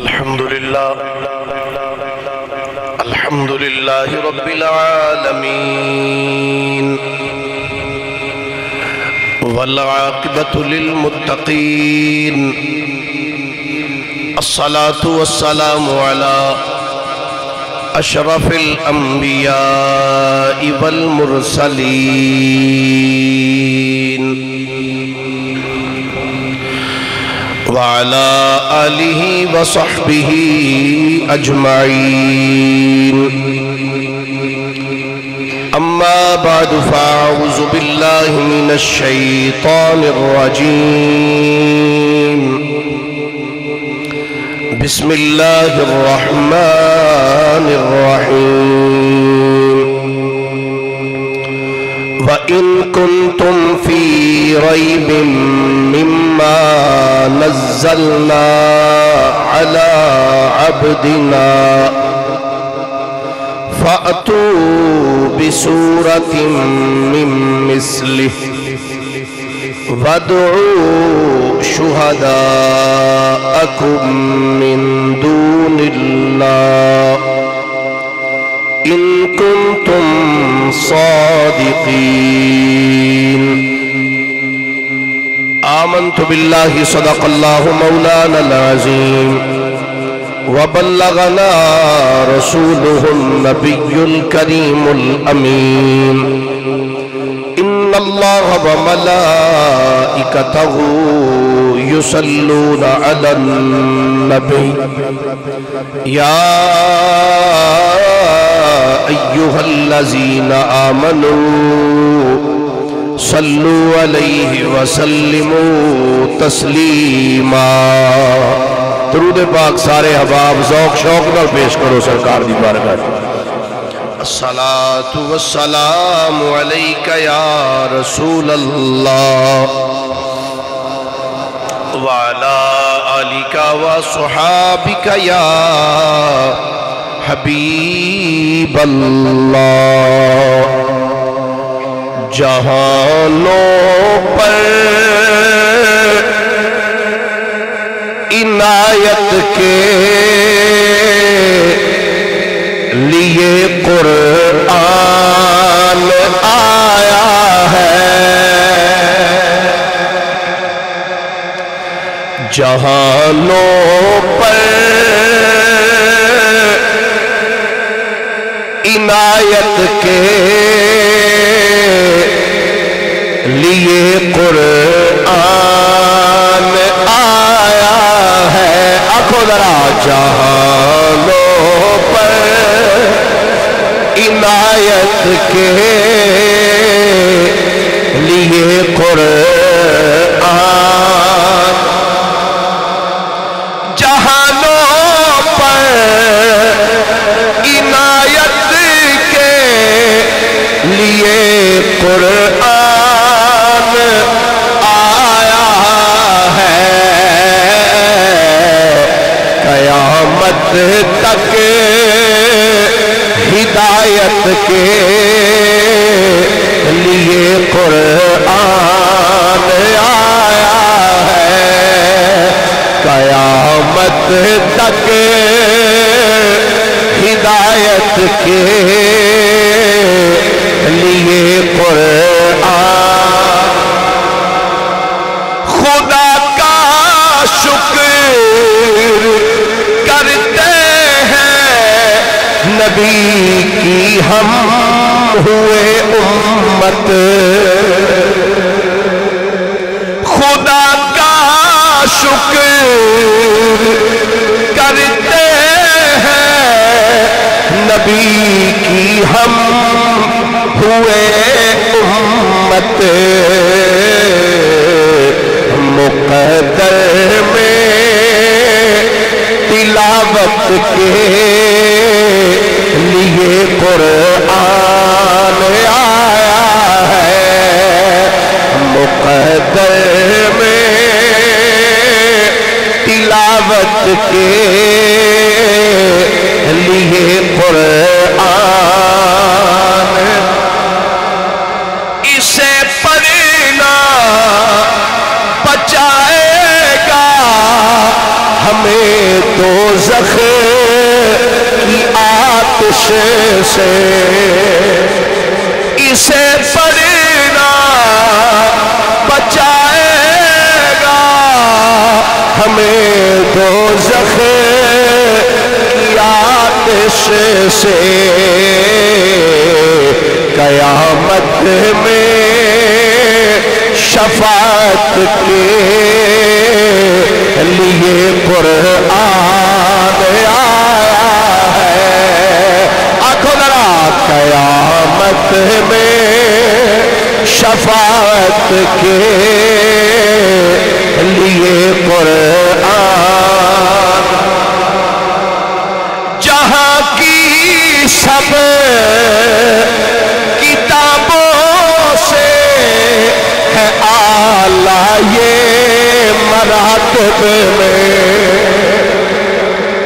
الحمد لله رب العالمين والعاقبة للمتقين الصلاة والسلام على أشرف الأنبياء والمرسلين وعلى آله وصحبه أجمعين أما بعد فأعوذ بالله من الشيطان الرجيم بسم الله الرحمن الرحيم وَإِن كُنتُمْ فِي رَيْبٍ مِّمَّا نَزَّلْنَا عَلَى عَبْدِنَا فَأْتُوا بِسُورَةٍ مِّن مِّثْلِهِ وَادْعُوا شُهَدَاءَكُم مِّن دُونِ اللَّهِ إن كنتم صادقين آمنت بالله صدق الله مولانا العظيم وبلغنا رسوله النبي الكريم الأمين إن الله وملائكته يصلون على النبي يا أيها الذين آمنوا صلوا عليه وسلموا تسلیما. درود پاک سارے احباب ذوق شوق نال پیش کرو سرکار دی بارگاہ. الصلاة والسلام علیک یا رسول اللہ وعلى آلك وصحابك يا حبیب اللہ. جہانوں پر عنایت کے لیے قرآن آیا ہے. جہانوں پر عنایت کے لیے قرآن آیا ہے. آنکھو ذرا. جہانوں پر عنایت کے لیے قرآن. جہانوں پر عنایت کے لیے قرآن آیا ہے. قیامت تک ہدایت کے لیے قرآن آیا ہے. قیامت تک ہدایت کے لیے قرآن. خدا کا شکر کرتے ہیں نبی کی ہم ہوئے امت. خدا کا شکر کرتے ہیں نبی کی ہم ہوئے امت. مقدر میں تلاوت کے لیے قرآن آیا ہے. مقدر میں تلاوت کے لیے قرآن. اسے پڑھنا بچائے گا ہمیں تو دوزخ کی آتش سے اسے پڑنا بچائے گا ہمیں دوزخ کی آتش سے قیامت میں شفاعت کے لیے قرآن آیا ہے آنکھوں ذرا قیامت میں شفاعت کے لیے قرآن جہاں کی سب کتابوں سے ہے اعلیٰ یہ مراتب میں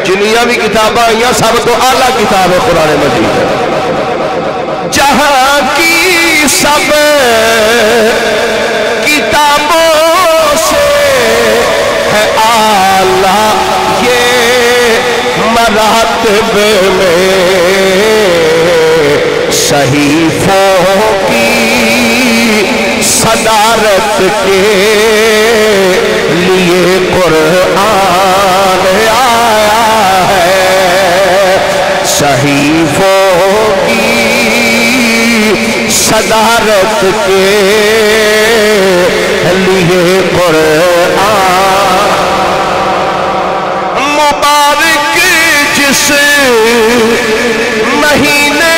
جنیاں بھی کتابیں آئیں سب تو اعلیٰ کتاب ہے قرآن مجید ہے جہاں کی سب کتابوں سے ہے اعلیٰ یہ مراتب میں صحیفوں کی صدارت کے لیے قرآن آیا ہے صحیفوں کی صدارت کے لیے قرآن مبارک جس مہینے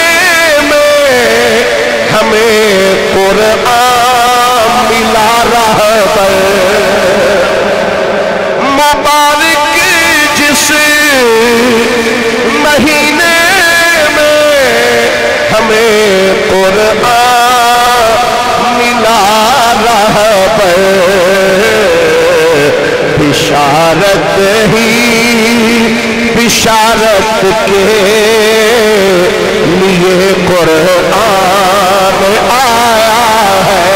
ہمیں قرآن ملا رہبر مبارک جس مہینے میں ہمیں قرآن ملا رہبر بشارت ہی بشارت کے لیے قرآن آیا ہے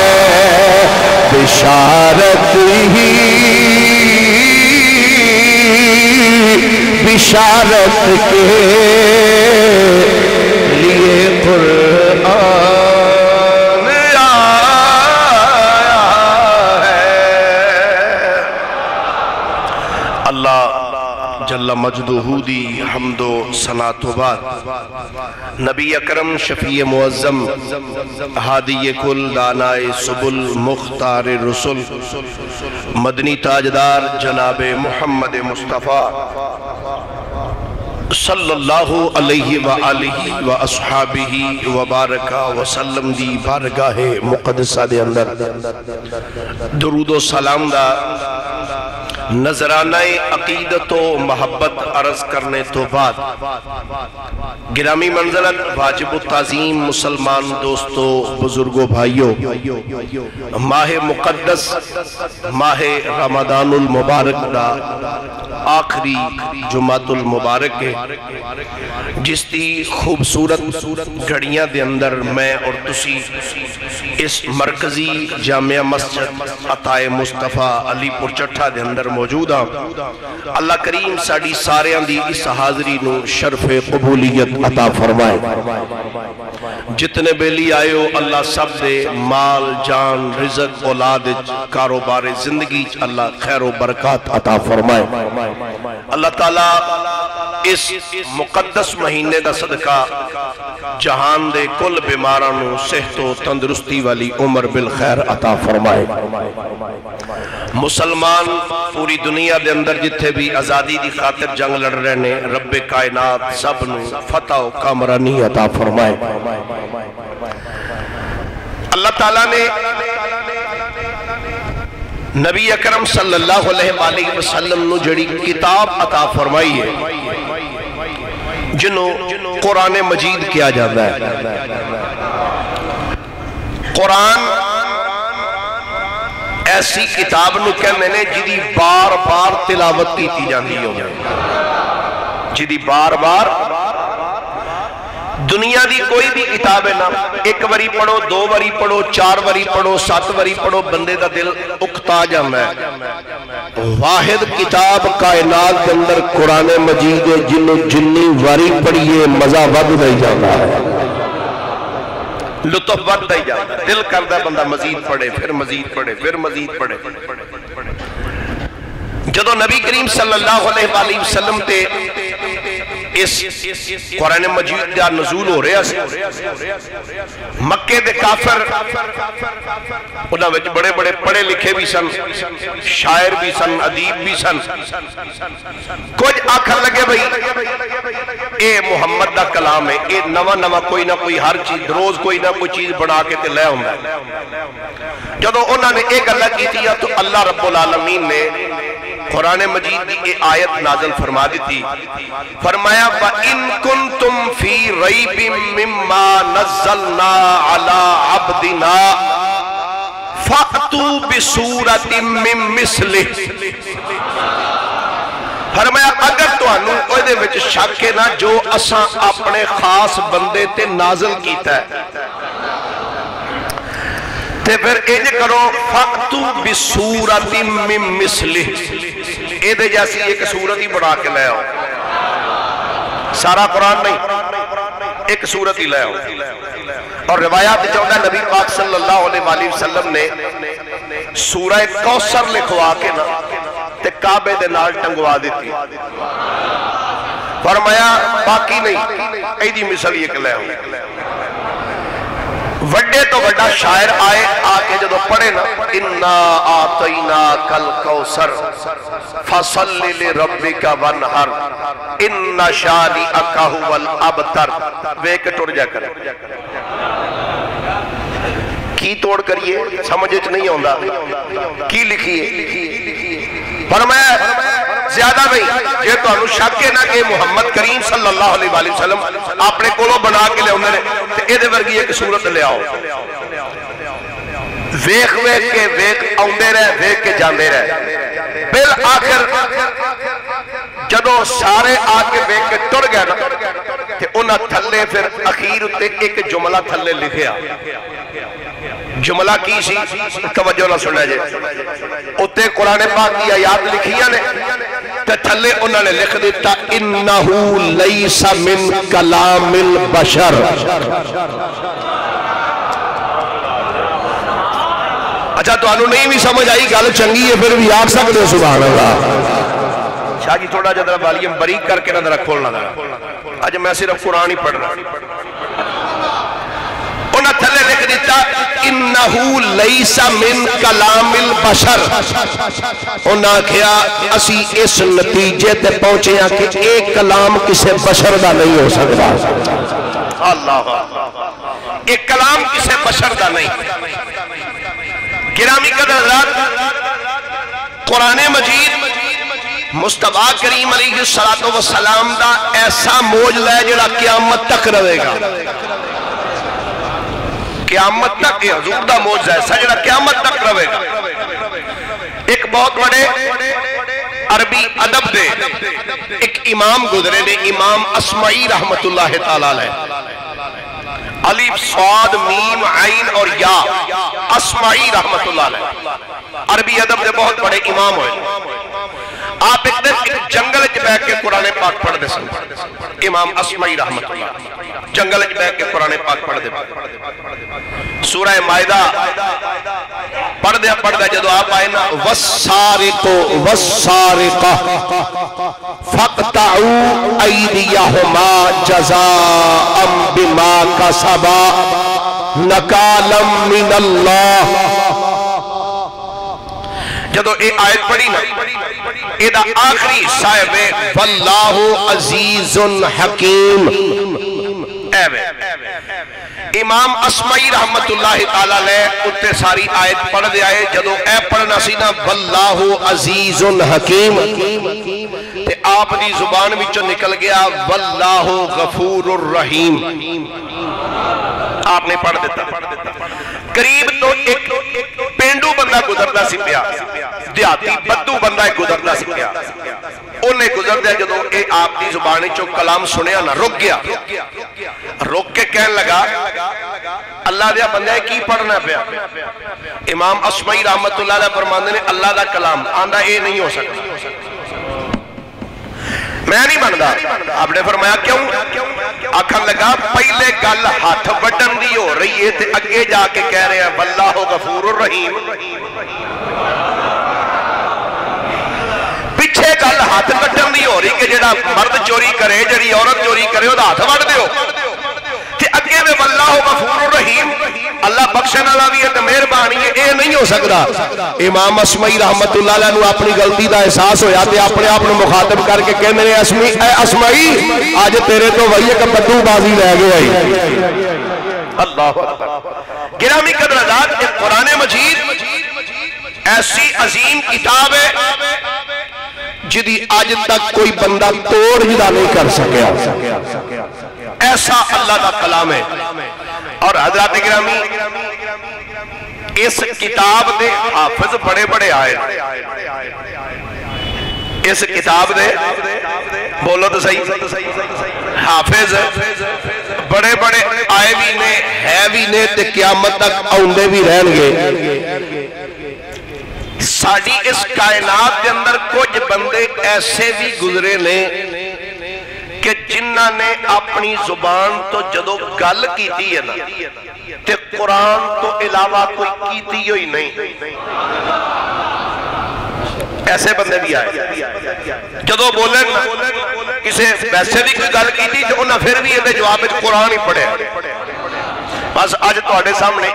بشارت ہی بشارت کے لیے قرآن آیا ہے اللہ جل مجدہ دی حمد و ثناء و بعد نبی اکرم شفیع معظم ہادی کل دانائے سبل مختار رسول مدنی تاجدار جناب محمد مصطفیٰ صلی اللہ علیہ وآلہ وآصحابہ وبارکہ وسلم دی بارگاہ مقدسہ دے اندر درود و سلام دا نظرانہ عقیدت و محبت عرض کرنے تو بعد گرامی منزلت واجب التعظیم مسلمان دوستو بزرگو بھائیو ماہ مقدس ماہ رمضان المبارک دا آخری جمعۃ المبارک ہے جس دی خوبصورت گھڑیاں دے اندر میں اور تسی اس مرکزی جامعہ مسجد عطائے مصطفیٰ علی پور چٹھا دے اندر موجود ہاں اللہ کریم ساڑی ساریاں دی اس حاضری نو شرف قبولیت عطا فرمائے جتنے بیلی آئے ہو اللہ سب دے مال جان رزق اولاد کاروبار زندگی اللہ خیر و برکات عطا فرمائے اللہ تعالیٰ اس مقدس مہینے دا صدقہ جہان دے کل بیمارانو صحت و تندرستی والی عمر بالخیر عطا فرمائے مسلمان پوری دنیا دے اندر جتھے بھی آزادی دی خاطر جنگ لڑ رہے نے رب کائنات سب نو فتح و کامرانی عطا فرمائے اللہ تعالیٰ نے نبی اکرم صلی اللہ علیہ وآلہ وسلم نو جڑی کتاب عطا فرمائی ہے جنہوں قرآن مجید کیا جاتا ہے قرآن ایسی کتاب نو کہنے نے جدی بار بار تلاوت کی جاندی ہو جدی بار بار دنیا دی کوئی بھی کتاب ہے نا، ایک واری پڑھو، دو واری پڑھو، چار واری پڑھو، 7 واری پڑھو، بندے دا دل اکتا جانا ہے۔ واحد کتاب کائنات کے اندر قرآن مجید ہے، جنوں جنی واری پڑھیے مزہ ود نہیں جاتا ہے، لطف ود نہیں جاتا ہے، دل کردہ بندہ مزید پڑھے، پھر مزید پڑھے، پھر مزید پڑھے۔ جدو نبی کریم صلی اللہ علیہ وآلہ وسلم تے اس قرآن مجید دا نزول ہو رہا سی، مکے دے کافر انہاں وچ بڑے بڑے پڑھے لکھے بھی سن، شاعر بھی سن، ادیب بھی سن، کچھ آکھر لگے بھئی اے محمد دا کلام ہے، اے نواں نواں کوئی نہ کوئی ہر چیز روز کوئی نہ کوئی چیز بنا کے تے لے ہوندا ہے۔ جدو انہاں نے ایک اللہ کی تھی تو اللہ رب العالمین نے قرآن مجید کی ایک آیت نازل فرما دی تھی، فرمایا وَإِن كُنْتُمْ فِي رَيْبٍ مِّمَّا نَزَّلْنَا عَلَىٰ عَبْدِنَا فَأْتُوا بِسُورَةٍ مِّن مِّثْلِهِ۔ فرمایا اگر تو انہوں کوئی دے وچ شک ہے نا جو اساں اپنے خاص بندے تے نازل کیتا ہے، تے پھر ایج کرو فَأْتُوا بِسُورَةٍ مِّن مِّثْلِهِ، اے دے جیسی ایک سورت ہی بڑھا کے لے آؤ، سارا قرآن نہیں، ایک سورت ہی لے آؤ۔ اور روایات چاہتا ہے نبی پاک صلی اللہ علیہ وآلہ وسلم نے سورہ کوثر لکھوا کے نا تے کعبے دے نال ٹنگوا دیتی، فرمایا باقی نہیں، ایدی مثل یہ کہ لے آؤ۔ وڈے تو وڈا شاعر آئے آکے جدو پڑھے نا اِنَّا آتَيْنَاكَ الْكَوْثَرَ فَصَلِّ لِرَبِّكَ وَانْحَرْ إِنَّ شَانِئَكَ هُوَ الْأَبْتَرُ، وے کے ٹوڑ جا کر کی توڑ کریے سمجھے نہیں ہوندہ، کی لکھیے، فرمایا زیادہ نہیں، یہ تو انہوں شک ہے نا کہ محمد کریم صلی اللہ علیہ وآلہ وسلم اپنے کولوں بنا کے لے ہوندے تو اے دے ورگی ایک صورت لے آؤ، ویخ ویخ کے ویخ آندے رہے، ویخ کے جاندے رہے، بالآخر جدو سارے آکے ویخ کے ٹر گئے نا کہ انہاں تھلے پھر اخیر تے ایک جملہ تھلے لکھیا، جملہ کی سی توجہ نہ سننا جے اتے قرآن پاک کی آیات لکھیاں نے تے تھلے انہوں نے لکھ دیتا انہو لیس من کلام البشر۔ اچھا تو انہوں نہیں بھی سمجھ آئی گل چنگی ہے پھر بھی آگ سکتے ہو سبحان اللہ۔ شاہ جی تھوڑا جدر والیم بریک کر کے نظر کھولنا دا، آج میں صرف قرآن ہی پڑھ رہا انہاں تھلے لکھ دیتا انہو لیس من کلام البشر، انہاں کیا اسی اس نتیجے تے پہنچے ہیں کہ ایک کلام کسے بشر دا نہیں ہو سکتا، اللہ ایک کلام کسے بشر دا نہیں۔ گرامی قدر حضرات قرآن مجید مصطفیٰ کریم علیہ السلام دا ایسا موجل ہے جڑا قیامت تک رہے گا، قیامت تک یہ حضور دا موجزہ ہے سجدہ قیامت تک رہے گا۔ ایک بہت بڑے عربی ادب دے ایک امام گزرے نے، امام اسمعی رحمت اللہ تعالیٰ علیہ، الف صاد میم عین اور یا، اسمعی رحمت اللہ علیہ عربی ادب دے بہت بڑے امام ہوئے۔ آپ ایک دن ایک جنگل اچھ بیٹھ کے قرآن پاک پڑھ دے سن، امام اسمعی رحمت اللہ جنگل اچھ بیٹھ کے قرآن پاک پڑھ دے سورہ مائدہ پڑھ دے جدو آپ آئے نا وَالسَّارِقُ وَالسَّارِقَ فَقْتَعُوا أَيْدِيَهُمَا جَزَاءً بِمَا كَسَبَا نَكَالًا مِّنَ اللَّهِ۔ جدو اے آیت پڑھی نا ایدہ آخری صاحب واللہ عزیز حکیم، امام اسمعی رحمت اللہ تعالیٰ لے اتے ساری آیت پڑھ دے آئے جدو اے پڑھنا سینا واللہ عزیز حکیم تے آپ دی زبان وچوں نکل گیا واللہ غفور الرحیم، آپ نے پڑھ دیتا۔ قریب تو ایک پینڈو بندہ گزرنا سی پیا، دیاتی بدو بندہ گزرنا سی پیا، انہیں گزر دیا جدو اے آپ دی زبانی چو کلام سنیا نا رک روک کے کہنے لگا اللہ دیا بندہ کی پڑھنا پیا؟ امام اسمعی رحمت اللہ علیہ فرماندے نے اللہ دا کلام آندہ اے نہیں ہو سکتا، میں نہیں ماندا۔ آپ نے فرمایا کیوں؟ آکھن لگا پہلے گل ہاتھ وڈن دی ہو رہی ہے تے اگے جا کے کہہ رہے ہیں واللہ غفور الرحیم، پیچھے گل ہاتھ وڈن دی ہو رہی کہ جڑا مرد چوری کرے جڑی عورت چوری کرے وہ ہاتھ وڈ دیو، تے اگے میں واللہ غفور الرحیم اللہ بخشن والا بھی ہے تے مہربانی ہے، اے نہیں ہو سکتا۔ امام اسمعی رحمت اللہ علیہ نو اپنی غلطی دا احساس ہویا تے اپنے آپ نو مخاطب کر کے کہندے نے اے اسمعی آج تیرے تو وہی ایک بدو بازی رہ گیا ہے۔ اللہ اکبر۔ گرامی قدردان، ایک قرآن مجید ایسی عظیم کتاب ہے جدی آج تک کوئی بندہ توڑ جدا نہیں کر سکیا، ایسا اللہ کا کلام ہے۔ اور حضرات گرامی اس کتاب دے حافظ بڑے بڑے آئے، اس کتاب دے بولو تو صحیح حافظ بڑے بڑے آئے بھی نے ہے بھی نے تے قیامت تک آؤندے بھی رہن گے۔ ساڑی اس کائنات کے اندر کچھ بندے ایسے بھی گزرے نے کہ جنہ نے اپنی زبان تو جدو گل کیتی ہے نا تے قرآن تو علاوہ کوئی کیتی ہوئی نہیں، ایسے بندے بھی آئے جدو بولے نا کسے ویسے بھی کوئی گل کیتی تو انہاں پھر بھی یہ جواب قرآن ہی پڑھے۔ بس آج تواڈے سامنے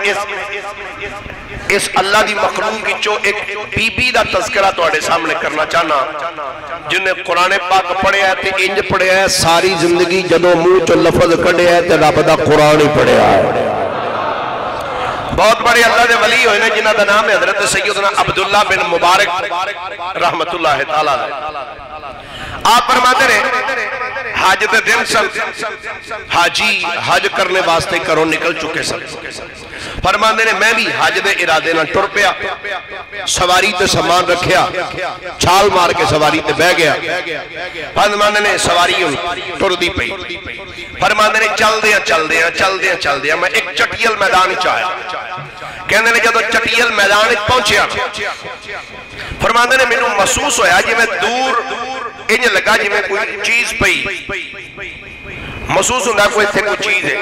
اس اللہ دی مخلوق کیچو ایک بی بی دا تذکرہ تواڈے سامنے کرنا چاہنا جنہیں قرآن پاک پڑھے ہے تے انج پڑھے ہے ساری زندگی جدو منہ چو لفظ کڑے ہے تے رب دا قرآن ہی پڑھے ہے۔ بہت بڑے اللہ دے ولی ہوئے نے جنہ دا نام ہے حضرت سیدنا عبداللہ بن مبارک رحمت اللہ تعالیٰ علیہ۔ آپ فرماتے رہے حج دے دن سن حاجی حج کرنے واسطے کرو نکل چکے سن، فرماندے نے میں بھی حج دے ارادے نہ ٹر پیا، سواری تے سامان رکھیا، چھال مار کے سواری تے بہ گیا، فرماندے نے سواری ٹر دی پئی، فرماندے نے چل دیا میں ایک چٹیل میدان چاہیا، کہنے نے جدو چٹیل میدان پہنچیا فرماندے نے میں محسوس ہویا جی میں دور انج لگا جی میں کوئی چیز پئی، محسوس ہونا کوئی تھے کوئی چیز ہے،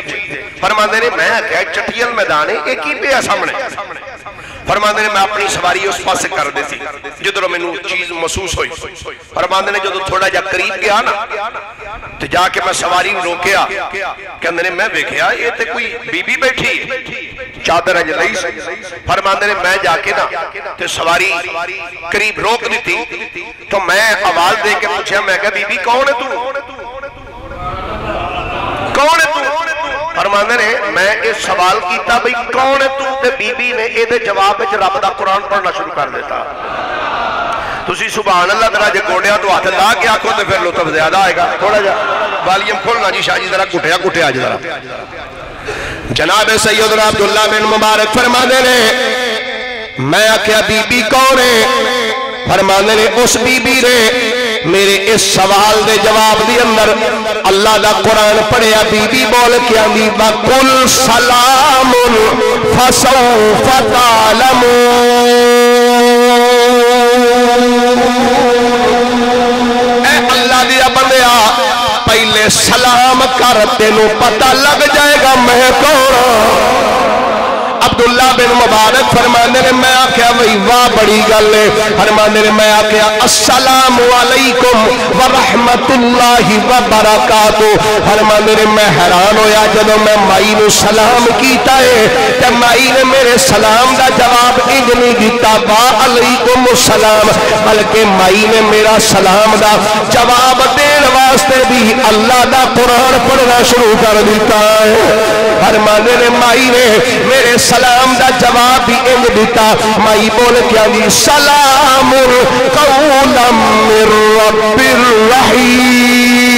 فرماندے نے میں کہا چٹیل میدان ہے ایک ہی پہ سامنے، فرماندے نے میں اپنی سواری اس پاس سے کر دیتی جدھر میں چیز محسوس ہوئی، فرماندے نے جدو تھوڑا جا قریب گیا نا تو جا کے میں سواری روکیا، کہندے نے میں دیکھیا یہ تے کوئی بی بی بیٹھی چادر اج لئی، فرماندے نے میں جا کے نا تے سواری قریب روک دیتی تو میں آواز دے کے پوچھا، میں کہا بی بی کون ہے تو؟ کون ہے تو؟ فرماندے نے میں اس سوال کیتا بھئی کون ہے تو؟ تے بی بی نے اے دے جواب وچ رب دا قرآن پڑھنا شروع کر دیتا۔ تسی سبحان اللہ ذرا جے گوڑیا تو ہاتھ لا کے آکھو تے پھر لطف زیادہ آئے گا، تھوڑا جا والیم کھولنا جی شاہ جی ذرا کٹے آج ذرا۔ جناب سیدنا عبداللہ بن مبارک فرماندے نے میں آکھیا بی بی کون ہے؟ فرماندے نے اس بی بی نے میرے اس سوال دے جواب دی اندر اللہ دا قرآن پڑھیا، بی بی بول کے آندی وَقُلْ سَلَامٌ فَسَوْفَ تَعْلَمُونَ۔ اے اللہ دیا بندیا پہلے سلام کر تینوں پتہ لگ جائے گا میں کون۔ عبداللہ بن مبارک فرمانے نے میں آکھیا وہی واہ بڑی گل ہے، فرمانے نے میں آکھیا السلام علیکم ورحمت اللہ وبرکاتہ، فرمانے نے میں حیران ہویا جدو میں مائی نو سلام کیتا ہے کہ مائی نے میرے سلام دا جواب انج نہیں دیتا وا علیکم السلام، بلکہ مائی نے میرا سلام دا جواب دین واسطے بھی اللہ دا قرآن پڑھنا شروع کر دیتا ہے۔ فرمانے نے مائی نے میرے سلام دا جواب بھی انج دیتا، مائی بول کیا دی سلام قولا من رب الرحیم۔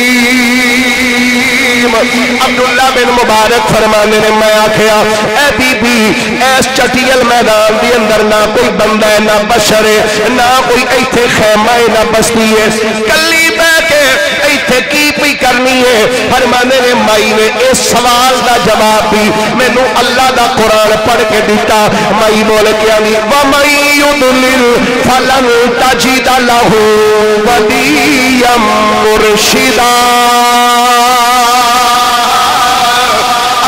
عبداللہ بن مبارک فرمانے نے میں آکھیا اے بی بی ایس چٹیل میدان دی اندر نہ کوئی بندہ ہے نہ بشر ہے نہ کوئی ایتھے خیمہ ہے نہ بستی ہے، کلی بے کے ایتھے کی پی کر کرنی ہے فرمانے نے مائی نے اس سوال دا جواب بھی مینوں اللہ دا قرآن پڑھ کے دیتا مائی بول کے آنی وَمَن يُضْلِلْ فَلَن تَجِدَ لَهُ وَلِيًّا مُرْشِدًا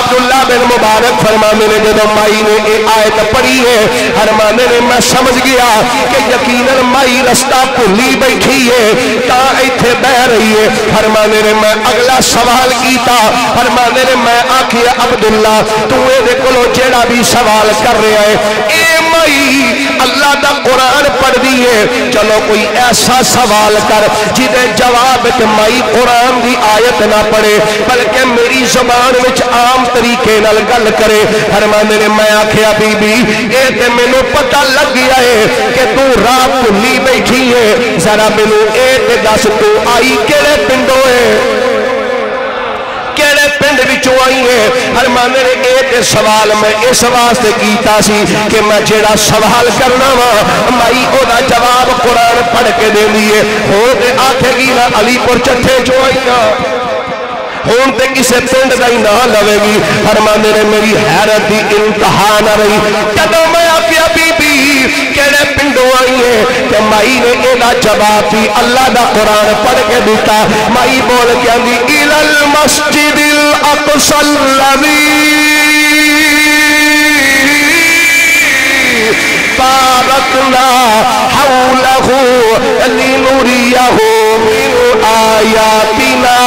عبداللہ بن مبارک فرمانے نے جب مائی نے یہ آیت پڑھی ہے فرمانے نے میں سمجھ گیا کہ یقیناً مائی رستہ بھولی بیٹھی ہے تا ایتھے بہ رہی ہے فرمانے نے میں اگلا سوال کیتا فرمانے نے میں آکھیا عبداللہ تو اے کولو جیڑا بھی سوال کر رہا ہے اے مائی اللہ دا قرآن پڑھ دیئے چلو کوئی ایسا سوال کر جدے جواب کہ مائی قرآن دی آیت نہ پڑھے بلکہ میری زبان وچ عام طریقے نال گل کرے فرمانے نے میں آکھیا بی بی اے تے مینوں پتہ لگ گیا ہے کہ تو راہ بھولی بیٹھی ہے ذرا مینوں اے تے دس تو آئی کیڑے پنڈوں ہے کیڑے پنڈ وچوں آئی ہے فرمانے نے اے سوال میں اس واسطے کیتا سی کہ میں جیڑا سوال کرنا وا مائی او دا جواب قرآن پڑھ کے دے دیے ہو تے آکھے گی نا علی پور چٹھے جو آئی نا ہون تے کسے پنڈ دا ہی نہ لوے گی فرمانے نے میری حیرت دی انتہا نہ رہی جدوں میں آکھیا بی بی کیڑے پنڈوں آئی ہے کہ مائی نے اینا جواب بھی اللہ دا قرآن پڑھ کے دیتا مائی بول کے آندی اِلَى الْمَسْجِدِ الْأَقْصَى الَّذِي باركنا حوله لنريه من آياتنا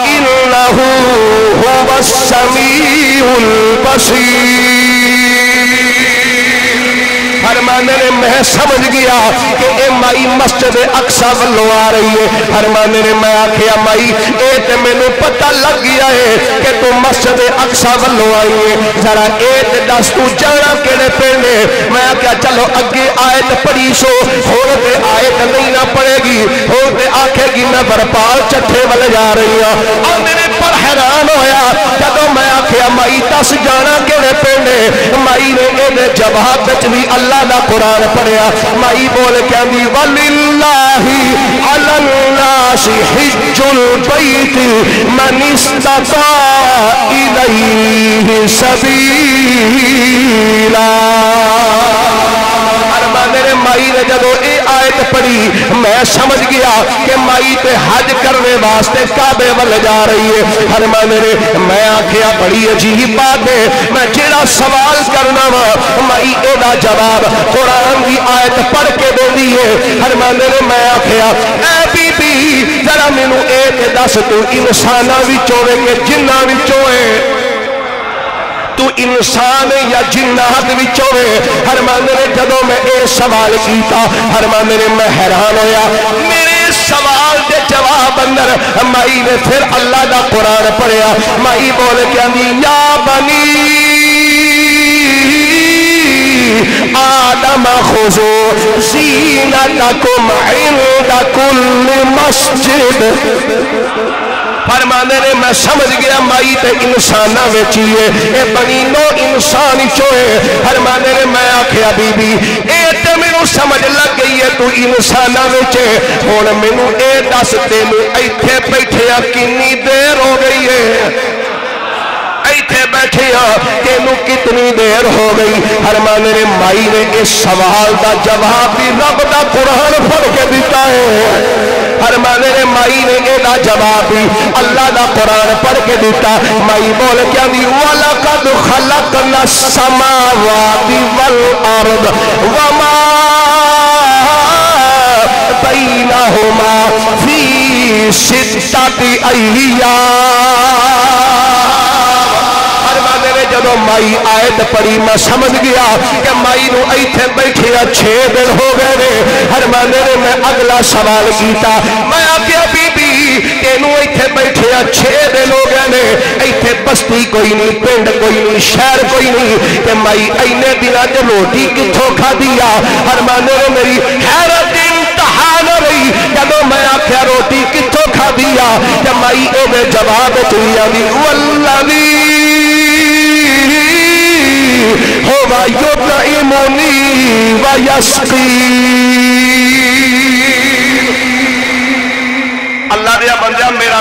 إنه هو السميع البصير فرمانے نے میں سمجھ گیا کہ اے مائی مسجد اقصی والوں آ رہی ہے فرمانے نے میں آکھیا مائی اے تے مینوں پتہ لگ گیا ہے کہ تو مسجد اقصی والوں آئی ہے ذرا اے تے دس تو جانا کیڑے پنڈ ہے میں آکھیا چلو اگے آیت پڑھی سو ہن تے آیت نہیں نہ پڑھے گی ہن تے آکھے گی میں برپال چٹھے والے جا رہی ہوں اور میرے پر حیران ہویا جدوں میں آکھیا مائی دس جانا کیڑے پنڈ ہے مائی نے اے جواب وچ بھی اللہ دا قرآن پڑھیا مائی بول کے آندی وَلِلَّهِ عَلَى النَّاسِ حِجُّ الْبَيْتِ مَنِ اسْتَطَاعَ إِلَيْهِ سَبِيلًا میرے مائی نے جدو اے آیت پڑھی میں سمجھ گیا کہ مائی تے حج کرنے واسطے کعبے ول جا رہی ہے فرمانے نے میں آکھیا بڑی عجیب بات ہے میں جیڑا سوال کرنا وا مائی اے دا جواب قرآن کی آیت پڑھ کے دیندی ہے فرمانے نے میں آکھیا اے بی بی ذرا مینوں اے تے دس تو انساناں وچوں کہ جناں وچوں ہے تو انسان یا جنات وچوں ہے فرمانے نے جدوں میں اے سوال کیتا فرمانے نے میں حیران ہویا میرے سوال دے جواب اندر مائی نے پھر اللہ دا قرآن پڑھیا مائی بول کے آندی یا بنی آدم خذوا زینتکم عند کل مسجد فرمانے نے میں سمجھ گیا مائی تے انسانہ ویچیے اے بنی نو انسان چوئے فرمانے نے میں آکھیا بی بی اے تے مینوں سمجھ لگ گئی ہے تو انسانہ ویچے ہن مینوں اے دس تینوں ایتھے بیٹھیا کتنی دیر ہو گئی ہے ایتھے بیٹھے تینوں کتنی دیر ہو گئی فرمانے نے مائی نے اس سوال دا جواب بھی رب دا قرآن پڑھ کے دیتا ہے فرمانے نے مائی نے اے دا جواب بھی اللہ دا قرآن پڑھ کے دیتا مائی بول کیا دی وَلَقَدْ خَلَقْنَا السَّمَاوَاتِ وَالْأَرْضَ وَمَا بَيْنَهُمَا فِي سِتَّةِ أَيَّامٍ جدو مائی آیت پڑھی میں سمجھ گیا کہ مائی نو ایتھے بیٹھے 6 دن ہو گئے نے فرمانے نے میں اگلا سوال کیتا میں آکھیا بی بی تینوں ایتھے بیٹھے 6 دن ہو گئے نے ایتھے بستی کوئی نہیں پنڈ کوئی نہیں شہر کوئی نہیں کہ مائی اینے دناں تے روٹی کتھوں کھا دیا فرمانے نے میری حیرت انتہا نہ رہی جدو میں آکھیا روٹی کتھوں کھا دیا کہ مائی اے جواب چلیا دی والذی ہوا یطعمنی ویسقی اللہ دیا بندیا میرا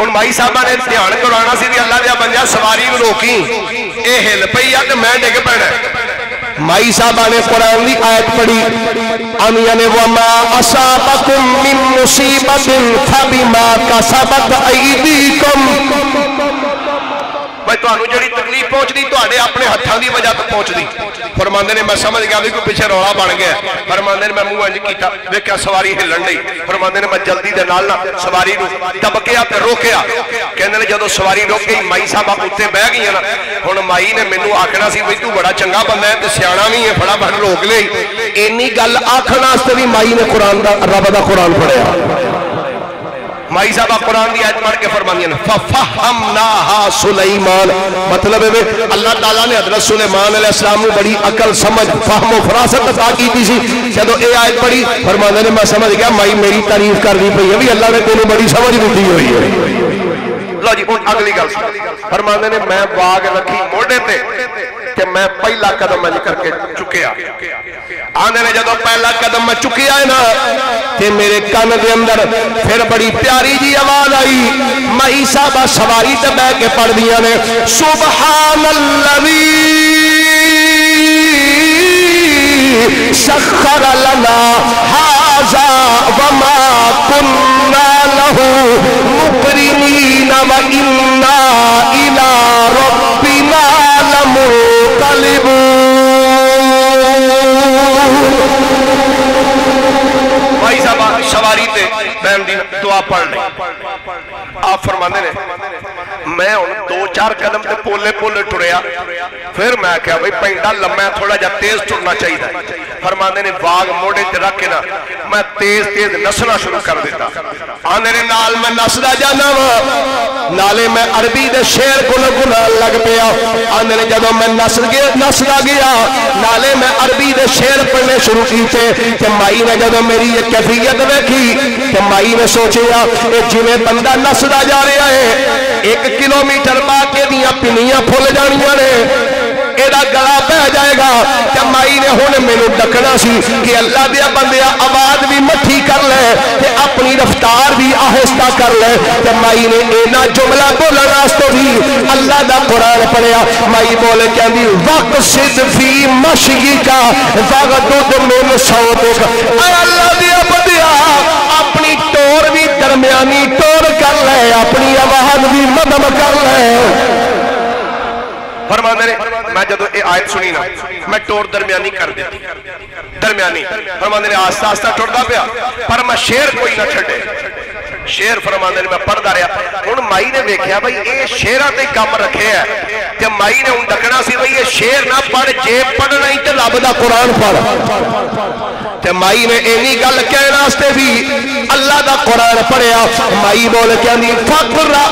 ہن مائی صاحبہ نے دھیان کرانا سی اللہ دیا بندیا سواری نو روکی اے ہل پئی ہے تے میں ڈگ پینا مائی صاحبہ نے قرآن دی آیت پڑھی آمین وما اصابکم من مصیبت فبما کسبت ایدیکم بھائی تو انہوں جڑی تکلیف پہنچ دی تو آنے اپنے ہتھاں دی وجہ تو پہنچ دی فرماندے نے میں سمجھ گیا بھی کوئی پیچھے روڑا بن گیا فرماندے نے میں منہ انج کیتا دیکھا سواری ہلن نہیں فرماندے نے میں جلدی دے نال نہ سواری نو دبکیا تے روکیا کہندے نے جدوں سواری روک گئی مائی صاحب اوتے بیٹھ گئی نا ہن مائی نے مینوں آکھنا سی بھئی تو بڑا چنگا بندہ ہے تے سیاںا وی ہے بڑا بڑا روک لئی اینی گل آکھن واسطے بھی مائی نے قرآن دا رب دا قرآن پڑھیا مائی صاحبہ قرآن دی آیت پڑھ کے فرمانی ہیں فَفَحَمْنَاهَا سُلَيْمَانَ مطلب ہے اللہ تعالیٰ نے حضرت سلیمان علیہ السلام نے بڑی عقل سمجھ فہم و فراست عطا کی تھی سی جدو اے آیت پڑھی فرمانے نے میں سمجھ گیا مائی میری تعریف کر دی پئی ہے بھی اللہ نے تینوں بڑی سمجھ دی ہوئی ہے لو جی اگلی گل فرمانے نے میں باغ رکھی موڑے تے کہ میں پہلا قدم میں کر کے چکیا آنے نے جدو پہلا قدم میں چکیا ہے نا کہ میرے کان دے اندر پھر بڑی پیاری جی آواز آئی مائی صاحبہ سواری تے بیٹھ کے پڑھ دیا نے سبحان الذی سخر لنا ھذا وما كنا له مقرنین وإنا إلى ربنا لمنقلبون بھائی صاحب سواری تے بہن دی دعا پڑھ لیں آپ فرمانے نے میں ان دو چار قدم تے پولے پولے ٹریا پھر میں کہا بھئی پینڈا لمحہ تھوڑا جا تیز ٹرنا چاہیے فرمانے نے باغ موڑے تے رکھ کے نا میں تیز تیز نسنا شروع کر دیتا آنے نے نال میں نسدا جانا نالے میں عربی دے شیر کو لگنا لگ پیا آنے نے جدو میں نسدا گیا نالے میں عربی دے شیر پڑھنے شروع کیتے کہ مائی نے جدو میری یہ کیفیت دیکھی کہ مائی نے سوچیا جویں بندہ نسدا جا رہا ہے 1 کلومیٹر بعد کے دیاں پنیاں پھول جانیاں نے ایڈا گلا پہ جائے گا کہ مائی نے ہونے میں نے ڈکنا سی کہ اللہ دیا بندیا آواز بھی مٹھی کر لے کہ اپنی رفتار بھی آہستہ کر لے کہ مائی نے اینا جملہ بولن راستو بھی اللہ دا قرآن پڑھیا مائی بولے کہ اندھی وَقْصِدْ فِي مَشْيِكَ وَغْدُدْ مِنْ صَوْتِكَ اے اللہ دیا بندیا اپنی ٹور بھی درمیانی ٹور کر لے اپنی آواز بھی مدم کر لے فرمانے نے میں جدو اے آیت سنی نا میں ٹور درمیانی کر دیتی درمیانی فرمانے نے آستہ آستہ ٹوردا پیا پر میں شیر کوئی نہ چھڑے شیر فرمانے نے میں پڑھدا رہا ہن مائی نے دیکھیا بھئی اے شیراں تے کم رکھے ہے تے مائی نے ہن ڈکنا سی بھئی یہ شیر نہ پڑھ جے پڑھنا ہی تے رب دا قرآن پڑھ تے مائی نے اینی گل کہن واسطے بھی اللہ دا قرآن پڑھیا مائی بول کے اندی فقرؤ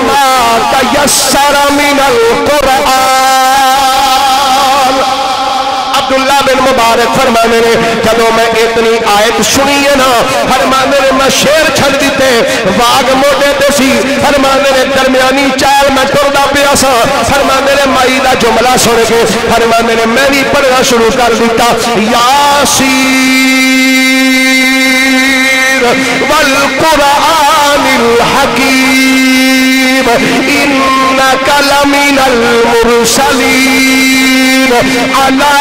ما تیسر من القرآن عبداللہ بن مبارک فرمانے نے جدو میں اتنی آیت سنی ہے نا فرمانے نے میں شیر چھڑ دیتے واگ موٹے تے سی فرمانے نے درمیانی چال میں ٹردا پیا سا فرمانے نے مائی دا جملہ سن کے فرمانے نے میں بھی پڑھنا شروع کر دیتا یاسین والقرآن الحکیم انک لمن المرسلین علی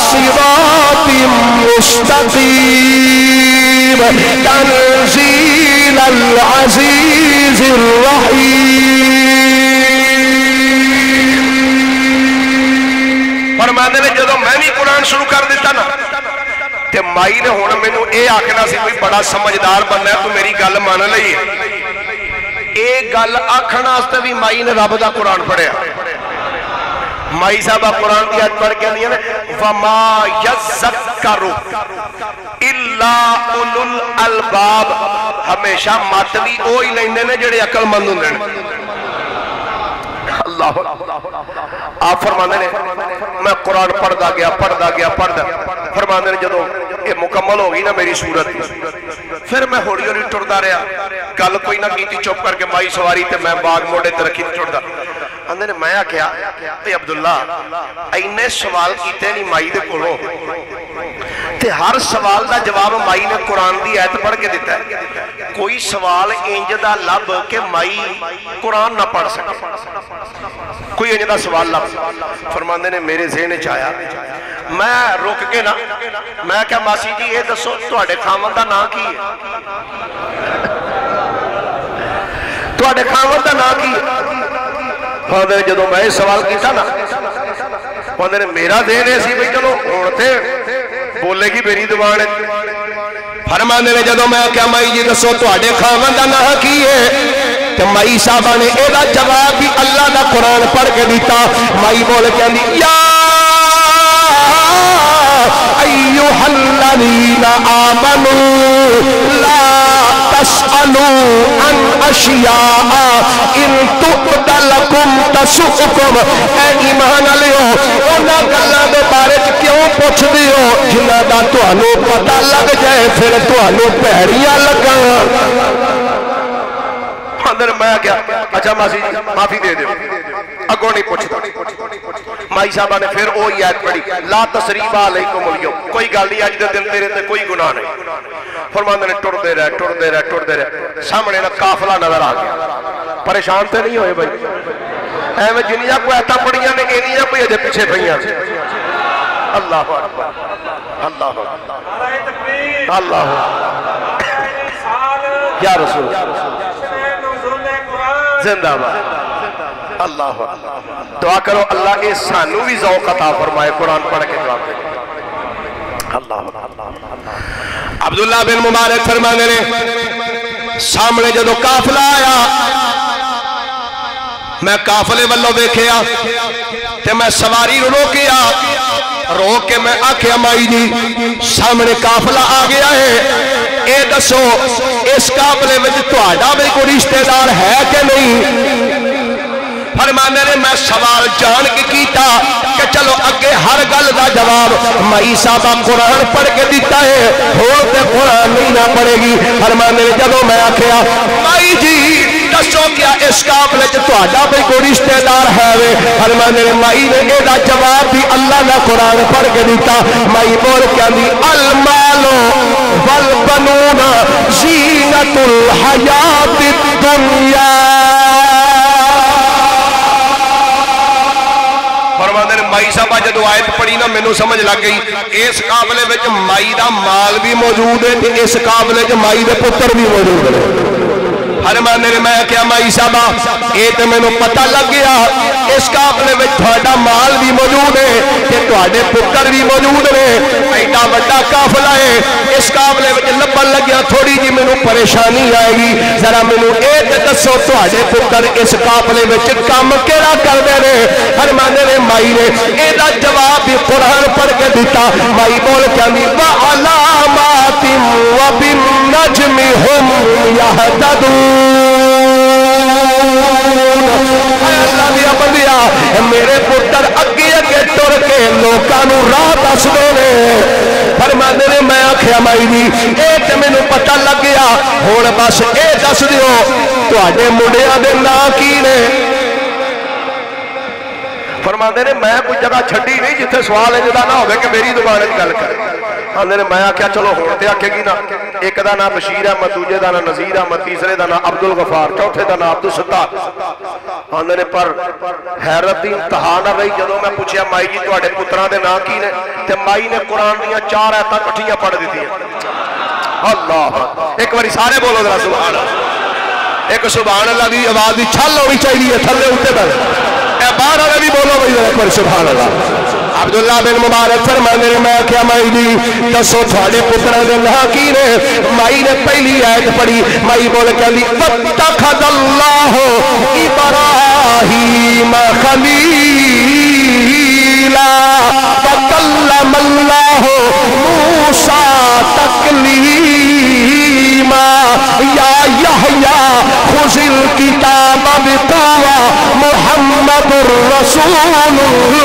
صراط مستقیم تنزیل العزیز الرحیم فرمانے نے جدو میں بھی قرآن شروع کر دیتا نا تے مائی نے ہونا میں نے اے آکھنا سی کوئی بڑا سمجھدار بندہ ہے تو میری گل مان لئی ہے اے گل آکھنا استے بھی مائی نے رب دا قرآن پڑھیا مائی صاحبہ قرآن کی آیت پڑھ کے لئے وَمَا يَذَّكَّرُ إِلَّا أُولُو الْأَلْبَابِ ہمیشہ ماتوی اوہی لیندے نے جڑے عقل مند ہوندے نے اللہ آپ فرمانے نے میں قرآن پڑھدا گیا فرمانے نے جدو یہ مکمل ہوگی نا میری صورت پھر میں ہوڑی ہوڑی ٹردا رہا کل کوئی نہ کیتی چپ کر کے مائی سواری تے میں باغ موڑے تے رکھی ٹردا اندے نے میں کیا اے عبداللہ اینے سوال کیتے نہیں مائی دے کولوں تے تے ہر سوال دا جواب مائی نے قرآن دی آیت پڑھ کے دیتا ہے. کوئی سوال انج دا لب کہ مائی قرآن نہ پڑھ سکے, کوئی انج دا سوال لب. فرماندے نے میرے ذہن چ آیا, میں رک کے نا میں کہا ماسی جی یہ دسو تواڈے خاوند دا نام کی ہے, تواڈے خاوند دا نام کی ہے. فادر جدوں میں سوال کیتا نا فادر نے میرا ذہن ایسی بھئی چلو ہن تے بولے گی میری زبان ہے. فرماندے نے جدوں میں کہا مائی جی دسو تواڈے خاوند دا نام کی ہے تے مائی صاحبہ نے اے دا جواب بھی اللہ دا قرآن پڑھ کے دیتا. مائی بول کے آندی یا ایھا الذین آمنوا لا تسألوا عن اشیاء ان تبد لکم تسؤکم. اے ایمان والےو انہاں گلاں دے بارے کیوں پوچھ دیو جنہاں دا تانوں پتہ لگ جائے پھر تانوں بھڑیاں لگاں. اندر میں کیا اچھا ماسی جی معافی دے دیو اگوں نہیں پوچھتا. مائی صاحبہ نے پھر وہی آیت پڑھی لا تسریب علیکم اليوم, کوئی گل نہیں اج دے دن تیرے تے کوئی گناہ نہیں. فرماندے نے ٹردے رہے سامنے نا قافلہ نظر آ گیا. پریشان تے نہیں ہوئے بھائی ایویں جنیاں کوئی ایتاں پڑھیاں نے اینیاں کوئی اجے پیچھے پئیاں. اللہ اکبر اللہ اکبر اللہ یا رسول زندہ باد. اللہ دعا کرو اللہ اے سانو بھی ذوق عطا فرمائے قرآن پڑھ کے جواب دے. اللہ عبداللہ بن مبارک فرمانے نے سامنے جدو قافلہ آیا میں قافلے والوں دیکھیا تے میں سواری روکیا, روک کے میں آکھیا مائی جی سامنے قافلہ آ گیا ہے, اے دسو اس قافلے میں تہاڈا بھی کوئی رشتہ دار ہے کہ نہیں. فرمانے نے میں سوال جان کے کیتا کہ چلو اگے ہر گل دا جواب مائی صاحبہ قرآن پڑھ کے دیتا ہے ہوتے قرآن نہیں نہ پڑھے گی. فرمانے نے جدو میں آکھیا مائی جی دسو کیا اس قافلے چ تہاڈا بھی کوئی رشتہ دار ہے وے. فرمانے نے مائی نے اے دا جواب بھی اللہ دا قرآن پڑھ کے دیتا. مائی بول کے آندی المال والبنون زینت الحیات الدنیا. مائی صاحبہ جدو آیت پڑھی نا مینوں سمجھ لگ گئی اس قابلے وچ مائی دا مال بھی موجود ہے تے اس قابلے وچ مائی دے پتر بھی موجود ہے. فرمانے نے میں کہا مائی صاحبہ اے تے مینوں پتہ لگ گیا اس قافلے وچ تہاڈا مال بھی موجود ہے تے تہاڈے پتر بھی موجود نے. ایڈا بڑا قافلہ ہے اس قافلے وچ لبن لگیا تھوڑی جی مینوں پریشانی آئے گی, ذرا مینوں اے تے دسو تہاڈے پتر اس قافلے وچ کام کیڑا کردے نے. فرمانے نے مائی نے اے دا جواب بھی قرآن پڑھ کے دیتا. مائی بول کے آندی وعلامات وبالنجم هم يهتدون. اللہ دیا بندیا میرے پتر اگے اگے ٹر کے لوکاں راہ دس دے. فرماندے نے میں آکھیا مائی جی اے تے مینوں پتہ لگ گیا ہن بس اے دس دیو تواڈے منڈیاں دے نام کی نے. فرماندے نے میں کوئی جگہ چھڈی نہیں جتھے سوال انجدا نہ ہوے کہ میری زبان وچ گل کرے. آندے نے میں آکھیا چلو ہن تے آکھے گی نا ایک دا نام بشیر احمد, دوجے دا نام نذیر احمد, تیسرے دا نام عبد الغفار, چوتھے دا نام عبد الستار. آندے نے پر حیرت دی انتہا نہ رہی جدوں میں پوچھیا مائی جی تواڈے پتراں دے نام کی نے تے مائی نے قرآن دیاں 4 آیتاں کٹھیاں پڑھ دتیاں. اللہ ایک باری سارے بولو ذرا سبحان اللہ. ایک سبحان اللہ دی آواز دی چھل ہونی چاہیے تھلے اوتے پر باہر والے بھی بولو بھائی ایک بار سبحان اللہ. عبداللہ بن مبارک فرمانے نے میں کیا مائی جی دسو تھوڑے پتراں دے نام کی نے. مائی نے پہلی آیت پڑھی, مائی بول کے علی واتخذ اللہ ابراہیم خلیلا وکلم اللہ موسیٰ تکلیما. یا یحییٰ خذ الکتاب بقوة محمد رسول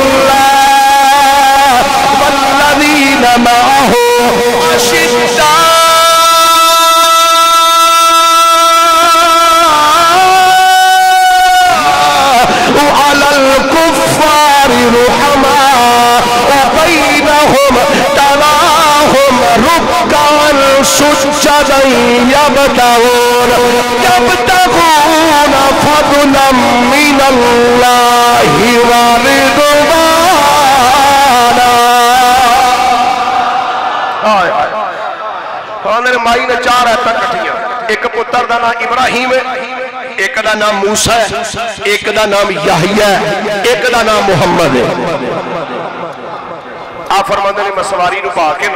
اللہ والذین معه أشداء على الكفار رحماء بينهم تراهم يبتغون فضلا من الله ورضوانا. مائی نے 4 آیتاں کٹھیاں. ایک پتر دا نام ابراہیم ہے، ایک دا نام موسیٰ ہے، ایک دا نام یحییٰ ہے، ایک دا نام محمد ہے. آپ فرماتے ہیں میں سواری نو پا کے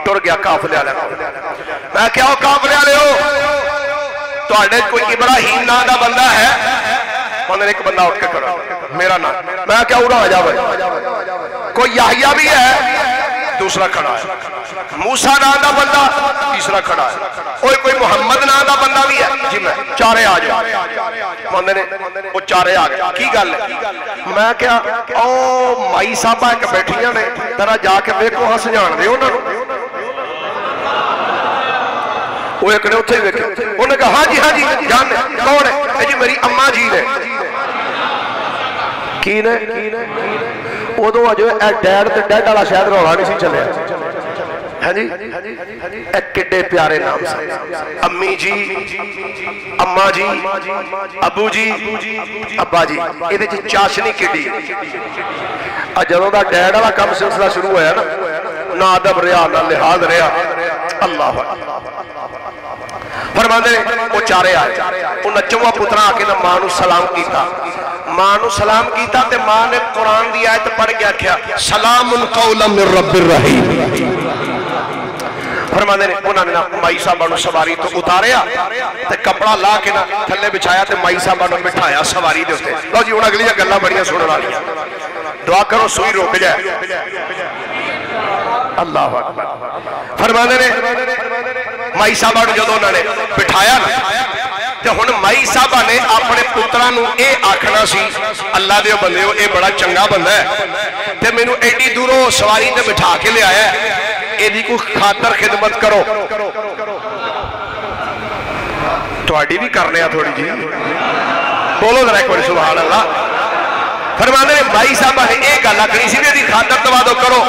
ٹر گیا قافلے والے. میں کیا ہو قافلے والے ہو؟ تواڈے کوئی ابراہیم نام دا بندہ ہے؟ انہوں نے ایک بندہ اٹھ کے کھڑا میرا نام. میں کیا اڑا جا بھائی. کوئی یحییٰ بھی ہے؟ دوسرا کھڑا ہے. موسیٰ نام دا بندہ تیسرا کھڑا ہے. کوئی محمد نام دا بندہ بھی ہے؟ جی میں. چارے آ جائے. وہ چارے آ گئے. کی گل ہے؟ میں کیا او مائی صاحبہ ایک بیٹھیاں نے ذرا جا کے ویکھو ہاں سجان دے انہاں نوں. وہ ایک نے اتھے ہی ویکھے. انہوں نے کہا ہاں جی جان دے. کون ہے؟ جی میری اماں جی نے. کی نے؟ ادو جو ڈیڈ تے ڈیڈ والا شاید رولا نہیں سی چلے. ہاں جی کڈے پیارے نام سے. امی جی، اماں جی، ابو جی، ابا جی. یہ چاشنی کڈی. جدوں دا ڈیڈ والا کام سلسلہ شروع ہوا نا، نہ ادب رہا نہ لحاظ رہا. اللہ فرماندے وہ چارے آئے. وہ نچواں پترا آ کے نہ ماں نو سلام کیتا. ماں نو سلام کیتا تے ماں نے قرآن دی آیت پڑھ کے آکھیا سلام قولا من رب الرحیم. فرماندے نے انہوں نے مائی صاحبہ نو سواری تو اتاریا تے کپڑا لا کے نہ تھلے بچھایا تے مائی صاحبہ نو بٹھایا سواری دے ہوتے. لو جی انہوں اگلی گلاں بڑیاں سنن والیاں. دعا کرو سوئی روک جائے. اللہ اکبر. فرماندے نے مائی صاحبہ نو جدوں انہوں نے بٹھایا نا تے ہن مائی صاحبہ نے اپنے پتراں نو اے آکھنا سی اللہ دے بندے اے بڑا چنگا بندہ ہے تے مینوں ایڈی دوروں سواری تے بٹھا کے لے آیا ہے، ایدی کو خاطر خدمت کرو. تواڈی بھی کرنے آ تھوڑی جی. بولو ذرا ایک بار سبحان اللہ. فرماندے نے مائی صاحبہ نے ایک گل آکھنی سی دی خاطر توادو کرو.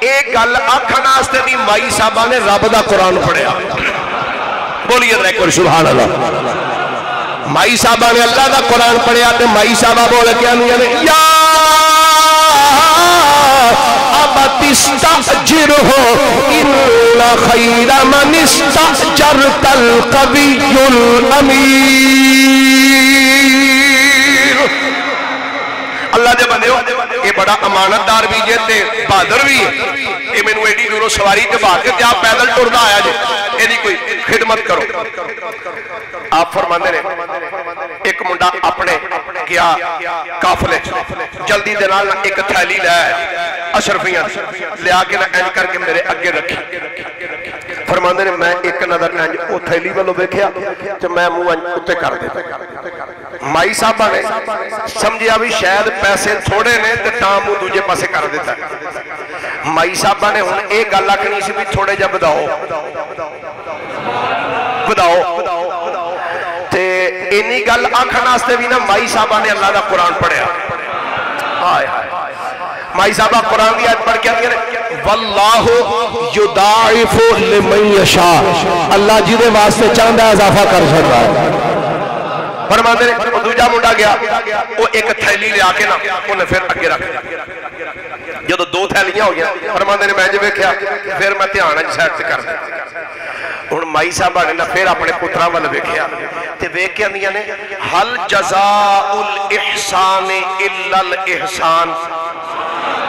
ایک گل آکھن واسطے بھی مائی صاحبہ نے رب دا قرآن پڑھیا. بولیے ذرا ایک بار سبحان اللہ. مائی صاحبہ نے اللہ دا قرآن پڑھیا تے مائی صاحبہ بول کے آنیاں نے یا ابت استاجرہ ان خیر من استاجرت القوی الامیر. اللہ دے بندے ہو یہ بڑا امانت دار بھی جے تے بہادر بھی ہے. یہ مینوں ایڈی دوروں سواری تے بھا کے آپ پیدل ٹردا آیا جے. یہ کوئی خدمت کرو. آپ فرماندے نے ایک منڈا اپنے گیا قافلے جلدی دے نال ایک تھیلی لے اشرفیاں لے آ کے نہ اینج کر کے میرے اگے رکھی. فرماندے نے میں ایک نظر اینج او تھیلی والو ویکھیا تے میں منہ اوتے کر دتا. مائی صاحبہ نے سمجھیا بھی شاید پیسے تھوڑے نے تے تاں منہ دوجے پاسے کر دیتا. مائی صاحبہ نے ہن ایک گل آکھنی سی بھی تھوڑے جا بداؤ تے اینی گل آکھن واسطے بھی نا مائی صاحبہ نے اللہ دا قرآن پڑھیا. مائی صاحبہ قرآن دی آیت پڑھ کے آتی ہے واللہ یضاعف لمن یشاء. اللہ جی دے واسطے چاہندا اضافہ کر سکتا ہے. فرماندے نے دوجا منڈا گیا وہ ایک تھیلی لے آ کے نا انہیں پھر اگے رکھ دیا. جدو 2 تھیلیاں ہو گیا فرماندے نے میں جو ویکھیا پھر میں دھیان سائڈ تے کر دیا. ہن مائی صاحبہ نے پھر اپنے پتراں ول ویکھیا تے ویکھ کے آندیاں نے حل جزاء الاحسان الا الاحسان.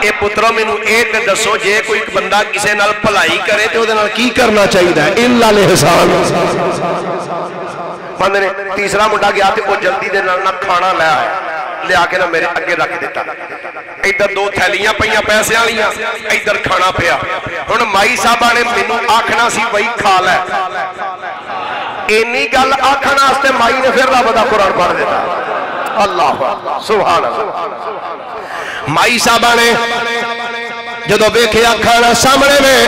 اے پتروں میں ایک دسو جے کوئی بندہ کسے نال بھلائی کرے تے اودے نال کی کرنا چاہیے؟ الا الاحسان. بندے نے تیسرا منڈا گیا تے وہ جلدی دے نال نہ کھانا لے آیا لے آ کے نہ میرے اگے رکھ دیتا. ادھر 2 تھیلیاں پئیاں پیسے والیاں ادھر کھانا پیا. ہن مائی صاحبہ نے مینوں آکھنا سی وہی کھا لے. اینی گل آکھن واسطے مائی نے پھر رب دا قرآن پڑھ دیتا. اللہ سبحان اللہ. مائی صاحبہ نے جدو ویکھیا کھانا سامنے میں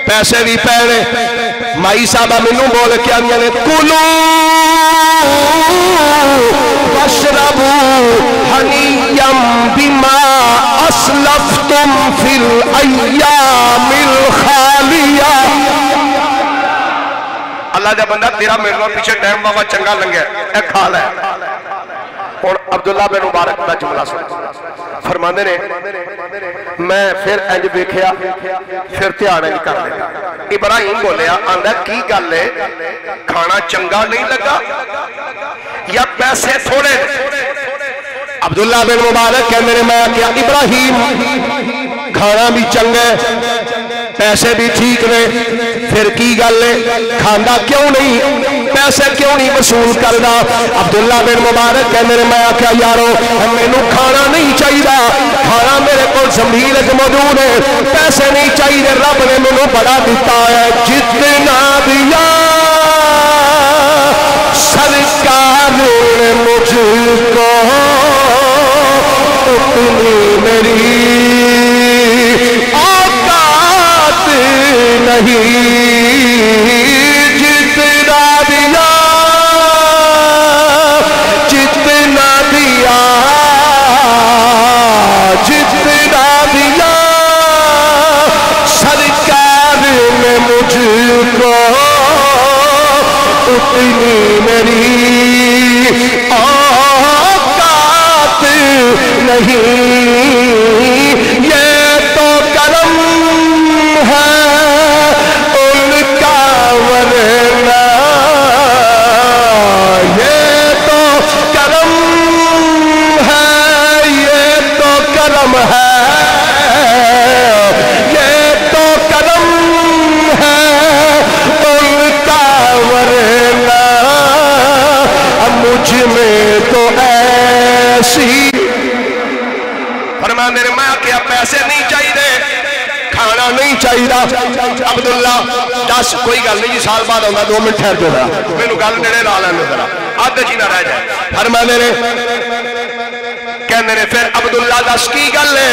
پیسے بھی پینے مائی صاحبہ مینوں بول کے آنیاں نے کلو واشربو حنیم بما اسلفتم فی الایام الخالیہ اللہ دے بندہ تیرا میرے نال پیچھے ٹائم بابا چنگا لنگیا اے کھا لے اور عبداللہ بن مبارک دا جملہ سن فرماندے نے میں پھر انج ویکھیا پھر دھیان نہیں کر لیا ابراہیم بولیا آندا کی گل ہے کھانا چنگا نہیں لگا یا پیسے تھوڑے عبداللہ بن مبارک کہندے نے میں کیا ابراہیم کھانا بھی چنگا ہے پیسے بھی ٹھیک نے پھر کی گل ہے کھانا کیوں نہیں پیسے کیوں نہیں وصول کردا عبداللہ بن مبارک کہندے نے میں کیا یارو مینوں کھانا نہیں چاہیے کھانا میرے کو زمین وچ موجود ہے پیسے نہیں چاہیے رب نے مینوں بڑا دیتا ہے جتنا دیا سرکار نے مجھ کو اتنی میری اوقات نہیں جتنا دیا جتنا دیا جتنا دیا سرکار نے مجھ کو اتنی میری اوقات نہیں یہ تو کرم ہے ان کا ورنہ یہ تو کرم ہے یہ تو کرم ہے یہ تو کرم ہے ان کا ورنہ مجھ میں تو ایسی فرماندے نے میں کیا پیسے نہیں چاہیے کھانا نہیں چاہیے عبداللہ دس کوئی گل نہیں جی سال بعد آتا 2 منٹ ٹھہر جو میرے گل نیڑے لا لیں ذرا آدھے چی نہ رہ جائے فرماندے نے کہندے نے پھر عبداللہ دس کی گل ہے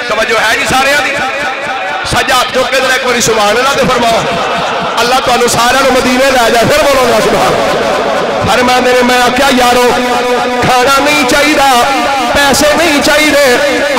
توجہ ہے جی سارے دی سجاد جو کہ ایک باری سبحان اللہ دے فرماؤ اللہ تو سارے مدینے لے جائے پھر بولو گا سبحان فرماندے نے میں کیا یارو کھانا نہیں چاہیے پیسے نہیں چاہیے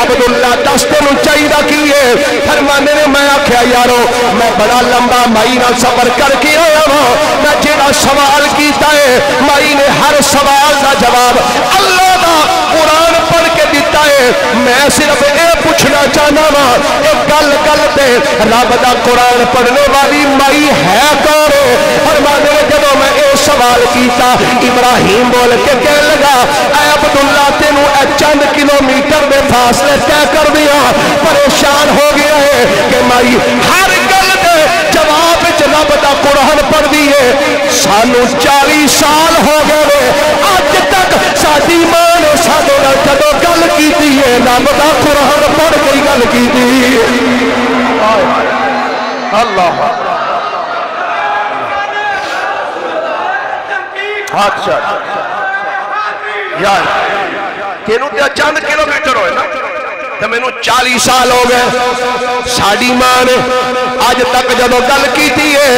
عبداللہ دس تینوں چاہیے کی ہے فرماندے نے میں آخیا یارو میں بڑا لمبا مائی نال سفر کر کے آیا ہوں میں جڑا سوال کیتا ہے مائی نے ہر سوال کا جواب اللہ دا قرآن پڑھ کے دیتا ہے میں صرف یہ پوچھنا چاہنا وا ایک گل گل تے رب دا قرآن پڑھنے والی مائی ہے کون فرماندے نے جدوں میں یہ سوال کیتا ابراہیم بول کے کہنے لگا اے عبداللہ تینوں اے چند کلومیٹر دے فاصلے طے کر دیا پریشان ہو گیا ہے کہ مائی ہر گل دے جواب رب دا قرآن پڑھ دیے سانو 40 سال ہو گئے اج تک ساری ماں نے سانو جدوں گل کیتی ہے رب دا قرآن پڑھ کے گل کیتی اللہ اچھا یار تینوں تے چند کلومیٹر ہوئے نا تو میں 40 سال ہو گئے ساڑی ماں نے آج تک جدو گل کیتی ہے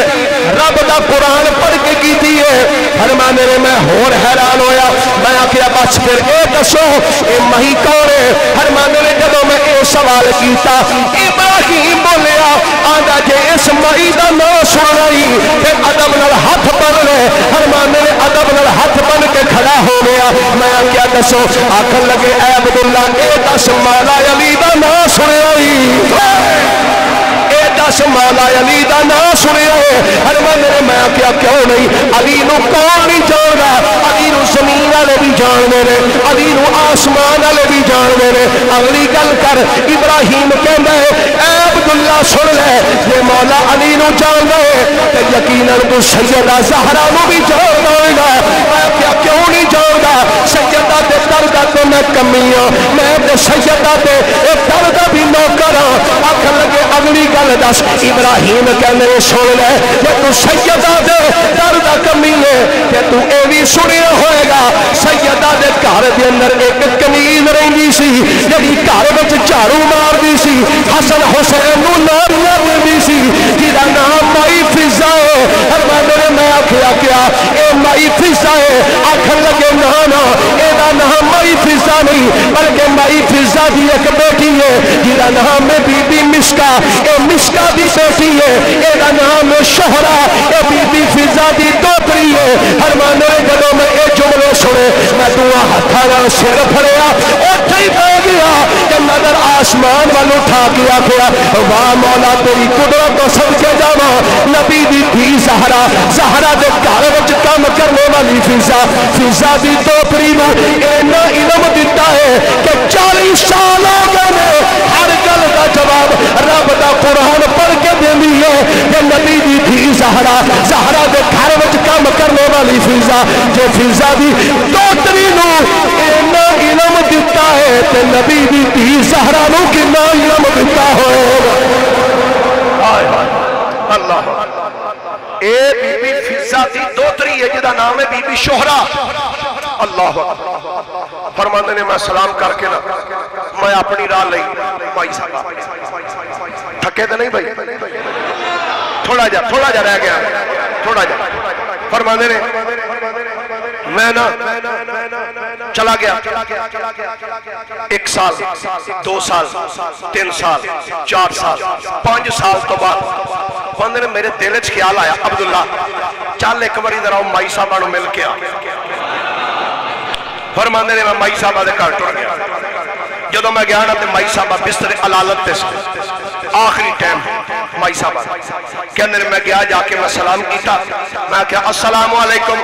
رب دا قرآن پڑھ کے کیتی ہے فرمانے نے میں ہور حیران ہویا میں آکھیا بس پھر اے دسو اے مہی کون ہے فرمانے نے جدو میں اے سوال کیتا ابراہیم بولیا آندا جے اس مہی دا نام سنائی پھر ادب نال ہاتھ بن لے فرمانے نے ادب نال ہاتھ بن کے کھڑا ہو گیا میں آکھیا دسو آکھن لگے اے عبداللہ اے دس مولا علی دا نام سنائی دس مولا علی دا نام سنیا ہے ہر بندے نے میں کیا کیوں نہیں علی نو کون نہیں جاندا علی نو زمین والے بھی جانتے ہیں علی نو آسمان والے بھی جانتے ہیں اگلی گل کر ابراہیم کہندا ہے اے عبداللہ سن لے جے مولا علی نو جاندا ہے تے یقیناً تو سیدہ زہرا نو بھی جاندا ہوگا میں کیا کیوں نہیں جاندا سیدہ دے درد تو میں کمی ہاں میں تے سیدہ دے درد بھی نوکر ہاں آکھن لگے اگلی گل دس ابراہیم کہنے سن لے کہ تو سیدہ دے درد کمی ہے کہ تو اے بھی سنیا ہوئے گا سیدہ دے گھر دے اندر ایک کنیز رہی سی جڑی گھر وچ جھاڑو مار دی سی حسن حسین نو ناریاں دندی سی جہاں نام مائی فضا ہے ہر بندے نے میں آکھیا کیا اے مائی مائی فضا ہے آکھن لگے نانا ایدہ نام مائی فضا نہیں بلکہ مائی فضا دی ایک بیٹی ہے جیدہ نام میں بی بی مشکا اے مشکا دی بیٹی ہے ایدہ نام میں شہرہ اے بی بی فضا دی دوتری ہے ہر مانے جدوں میں اے جملے سنے میں دعا ہتھانا سر پھڑیا اٹھا ہی پہ گیا کہ نظر آسمان والو اٹھا گیا کیا واہ مولا تیری قدرت و صدقے جاما نبی دی تھی زہرہ زہرہ دے گھر وچ کام کرنے والی فضا دی دوتری نو اینا علم دیتا ہے کہ 40 سال ہو گئے ہر گل دا جواب رب دا قرآن پڑھ کے دینی ہے کہ نبی دی تھی زہرہ دے گھر وچ کام کرنے والی فضا دی دوتری نو اینا علم دیتا ہے کہ نبی دی تھی زہرہ نو کنا علم دیتا ہوئے اللہ اے بی بی فضا دی دوتری ہے جدا نام ہے بی بی شہرہ اللہ فرماندے نے میں سلام کر کے نا میں اپنی راہ لئی بھائی صاحب تھکے تو نہیں بھائی تھوڑا جا رہ گیا تھوڑا جا فرماندے نے میں نا چلا گیا 1 سال 2 سال 3 سال 4 سال 5 سال تو بعد بندے نے میرے دل وچ خیال آیا عبداللہ چل ایک باری ذرا مائی صاحبہ نو مل کے آ فرماندے نے میں مائی صاحبہ دے گھر ٹر گیا جدوں میں گیا نا تے مائی صاحبہ بستر علالت تے آخری ٹائم مائی صاحبہ کہنے میں گیا جا کے میں سلام کیتا میں کہا السلام علیکم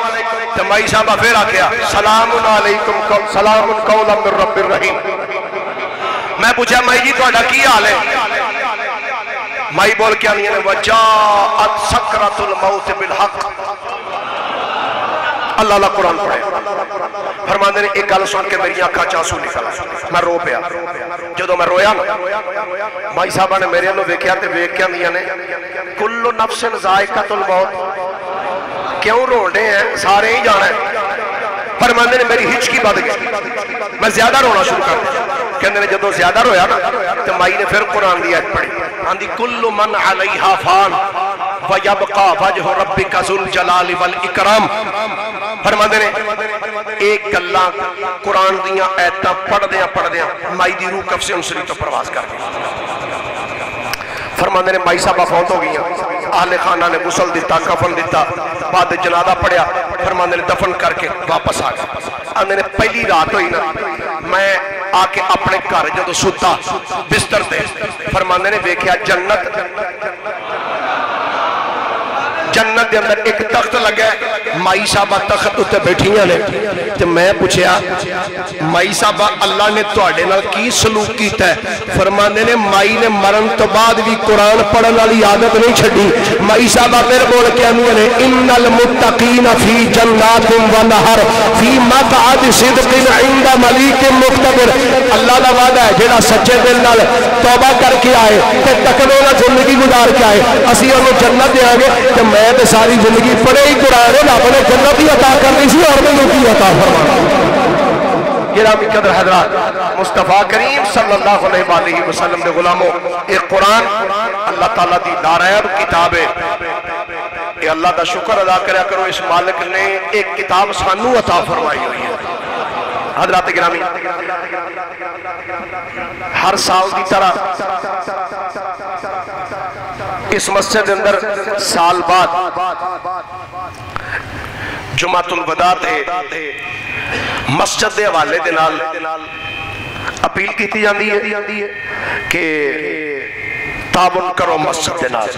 تو مائی صاحبہ پھر آ گیا سلام علیکم سلام قولا من رب الرحیم میں پوچھا مائی جی تو کی حال ہے مائی بول کے آنی ہے وجاءت سکرت الموت بالحق اللہ اللہ قرآن پڑھے فرماندے نے ایک گل سن کے میری آنکھاں چانسو نکلا میں رو پیا جدوں میں رویا نا مائی صاحبہ نے میرے انہوں دیکھیا تے ویکھیا دیا نے کل نفس ذائقۃ الموت کیوں روڑے ہیں سارے ہی جانا ہے فرماندے نے میری ہچکی بد گئی میں زیادہ رونا شروع کر دیا کہندے نے جدوں زیادہ رویا نا تو مائی نے پھر قرآن دی آیت پڑھی آندی کل من علیہا فان وَيَبْقَى وَجْهُ رَبِّكَ ذُو الْجَلَالِ وَالْإِكْرَامِ فرماندے نے ایک گلاں قرآن دیاں ایتاں پڑھ دیاں مائی دی روح کف سے انسری تو پرواز کر گئی فرماندے نے مائی صاحبہ فوت ہو گئیاں اہل خانہ نے غسل دیتا کفن دیتا بعد جنازہ پڑھیا فرماندے نے دفن کر کے واپس آ گیا آندے نے پہلی رات ہوئی نا میں آ کے اپنے گھر جدوں ستا بستر تے فرماندے نے ویکھیا جنت دے اندر ایک تخت لگا ہے مائی صاحبہ تخت اتے بیٹھیاں نے تے میں پوچھیا مائی صاحبہ اللہ نے تواڈے نال کی سلوک کیتا ہے فرماندے نے مائی نے مرن تو بعد بھی قرآن پڑھن والی عادت نہیں چھڈی مائی صاحبہ پھر بول کے آندیاں نے ان المتقین فی جنات و نہر فی مقعد صدق عند ملیک مقتدر اللہ دا وعدہ ہے جڑا سچے دل نال توبہ کر کے آئے تے تقوی نال زندگی گزار کے آئے اسی انہوں جنت دیں گے تے میں تے ساری زندگی پڑھے ہی قرآن ہے رب نے جنت ہی عطا کرنی سی اور میں کی عطا فرمانا گرامی قدر حضرات مصطفیٰ کریم صلی اللہ علیہ وآلہ وسلم دے غلاموں ایک قرآن اللہ تعالیٰ دی نارائب کتاب ہے یہ اللہ دا شکر ادا کریا کرو اس مالک نے ایک کتاب سانو عطا فرمائی ہوئی ہے حضرات گرامی ہر سال کی طرح اس مسجد اندر سال بعد جمعۃ الوداع تے مسجد دے حوالے دے نال اپیل کیتی جاندی ہے کہ تعاون کرو مسجد دے نال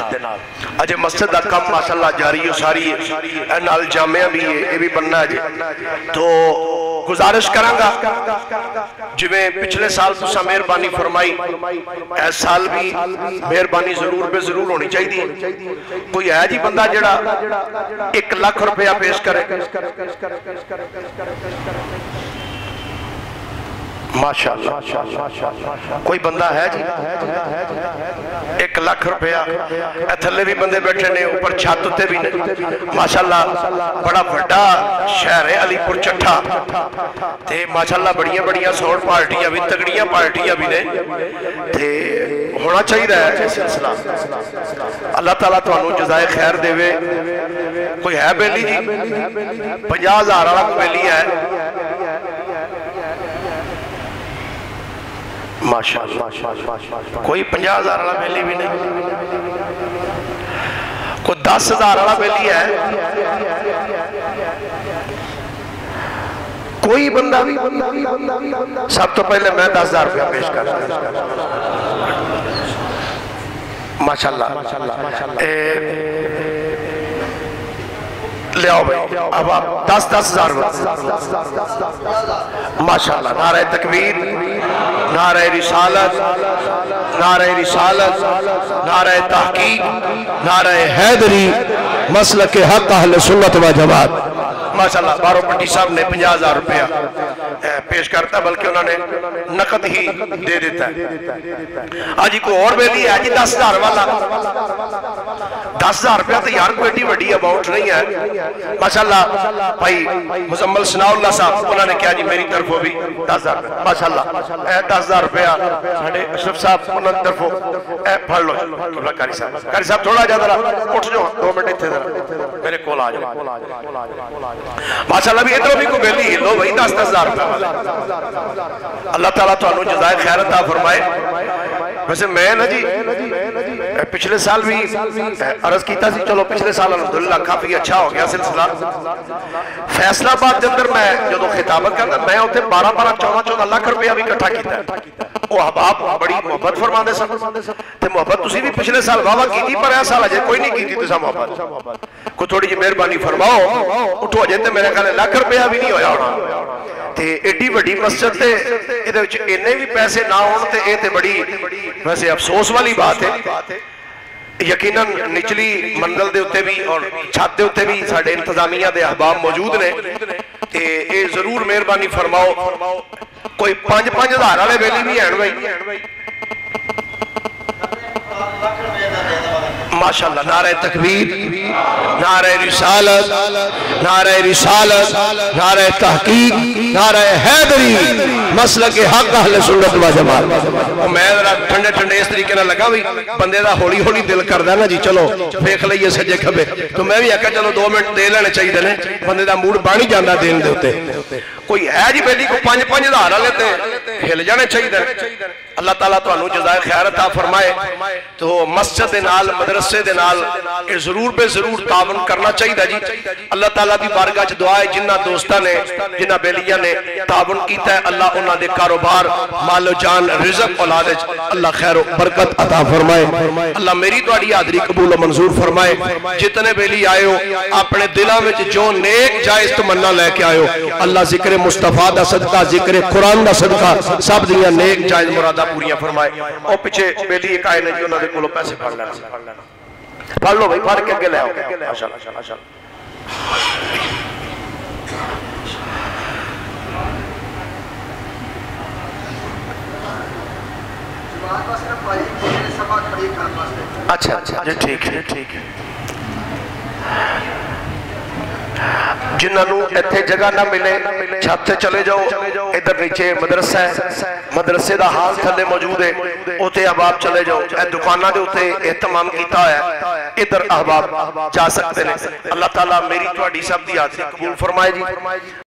اجے مسجد دا کم ماشاءاللہ جاری و ساری ہے نال جامعہ بھی ہے یہ بھی بننا ہے تو گزارش کرانگا جویں پچھلے سال تسا مہربانی فرمائی اس سال بھی مہربانی ضرور بے ضرور ہونی چاہیے کوئی ہے جی بندہ جڑا 1 لاکھ روپیہ پیش کرے ماشاءاللہ کوئی بندہ ہے جی 1 لاکھ روپیہ تھلے بھی بندے بیٹھے نے اوپر چھت تے بھی نے ماشاءاللہ بڑا بڑا شہر ہے علی پور چٹھا تے ماشاءاللہ بڑیاں ساؤنڈ پارٹیاں بھی تگڑیاں پارٹیاں بھی نے تے ہونا چاہیے سلسلہ اللہ تعالیٰ تو انہوں جزائے خیر دے وے کوئی ہے بیلی جی 50,000 والا بیلی ہے ماشاءاللہ کوئی 50,000 والا بیلی بھی نہیں کوئی 10,000 والا بیلی ہے کوئی بندہ بھی سب تو پہلے میں 10,000 روپیہ پیش کر ماشاءاللہ لے آؤ بھائی اب آپ 10,000 ماشاءاللہ نعرہ تکبیر نعرہ رسالت نعرہ رسالت نعرہ تحقیق نعرہ حیدری مسلک حق اہل سنت و جماعت ماشاءاللہ بارو پٹی صاحب نے 50,000 روپیہ پیش کرتا ہے بلکہ انہوں نے نقد ہی دے دیتا ہے آجی کو اور بیلی ہے آجی 10,000 والا 10,000 روپیہ تو یار کوئی ایڈی وڈی اماؤنٹ نہیں ہے ماشاءاللہ بھائی مزمل ثناء اللہ صاحب انہوں نے کیا جی میری طرف ہو بھی 10,000 روپیہ ماشاءاللہ 10,000 روپیہ ساڑھے اشرف صاحب انہوں نے طرف ہو پڑھ لو کاری صاحب تھوڑا جا ذرا اٹھ جو 2 منٹ تھے ذرا میرے کول آ جاؤ ماشاءاللہ بھی ادھر بھی کو بیلی لو بھائی 10,000 روپیہ اللہ تعالیٰ تو انہوں جزائے خیر عطا فرمائے ویسے میں نا جی پچھلے سال بھی عرض کیتا سی چلو پچھلے سال الحمدللہ کافی اچھا ہو گیا سلسلہ فیصلہ بات جب میں جو خطابت کرنا میں ہوتے 12-14 لاکھ روپیہ بھی کٹھا کیتا ہے وہ احباب بڑی محبت فرما دے سکتے تے محبت تسی بھی پچھلے سال واہ کی تھی پر ایسا سال کوئی نہیں کی تھی تسا محبت کو تھوڑی جی مہربانی فرماؤ اٹھو جائے تے میرے کہنے لاکھ روپیہ بھی نہیں ہویا ہونا تے ایڈی بڑی مسجد تے ادھے وچ انہیں بھی پیسے نہ ہون تے اے تے بڑی ویسے افسوس والی بات ہے یقیناً نچلی منزل دے ہوتے بھی اور چھت دے ہوتے بھی ساڑھے انتظامیہ دے احباب موجود نے تے اے ضرور مہربانی فرماؤ کوئی 5,000 والے بیلی بھی ہیں بھائی ماشاءاللہ نعرہ تکبیر نعرہ رسالت نعرہ رسالت نعرہ تحقیق نعرہ حیدری مسلک حق اہل سنت و جماعت میں ذرا ٹھنڈے ٹھنڈے اس طریقے نہ لگا بھی بندے دا ہولی ہولی دل کر دا نا جی چلو دیکھ لئیے سجے کھبے تو میں بھی آکا چلو 2 منٹ دے لینے چاہیے دینے بندے دا موڈ بانی جاندہ دین دیتے کوئی ہے جی بیلی کو 5,000 لیتے ہل جانے چاہیے دینے اللہ تعالیٰ تو انہوں جزائے خیر عطا فرمائے تو مسجد نال مدرسے دے نال ضرور بے ضرور تعاون کرنا چاہیے جی اللہ تعالیٰ دی بارگاہ چ دعا ہے جنہ دوستہ نے جنہ بیلیاں نے تعاون کیتا ہے اللہ انہاں دے کاروبار مال و جان رزق اولاد اللہ خیر و برکت عطا فرمائے اللہ میری تواڈی حاضری قبول و منظور فرمائے جتنے بیلی آئے ہو اپنے دلاں وچ جو نیک جائز تمنا لے کے آئے ہو اللہ ذکر مصطفیٰ دا صدقہ ذکر قرآن دا صدقہ سب دنیا نیک جائز مرادہ پوریاں فرمائے اور پیچھے بیلی ایک آئے نے جو انہوں نے کلو پیسے پڑھ لینا پڑھ لو بھائی پڑھ کے اگے لے آؤ ماشاءاللہ اچھا جی ٹھیک ہے جنہوں ایتھے جگہ نہ ملے چھت سے چلے جاؤ ادھر نیچے مدرسہ ہے مدرسے دا حال تھلے موجود ہے اوتے احباب چلے جاؤ اے دکانہ دے اوتے اہتمام کیتا ہے ادھر احباب جا سکتے ہیں اللہ تعالیٰ میری تواڈی سب دی حاضری قبول فرمائے جی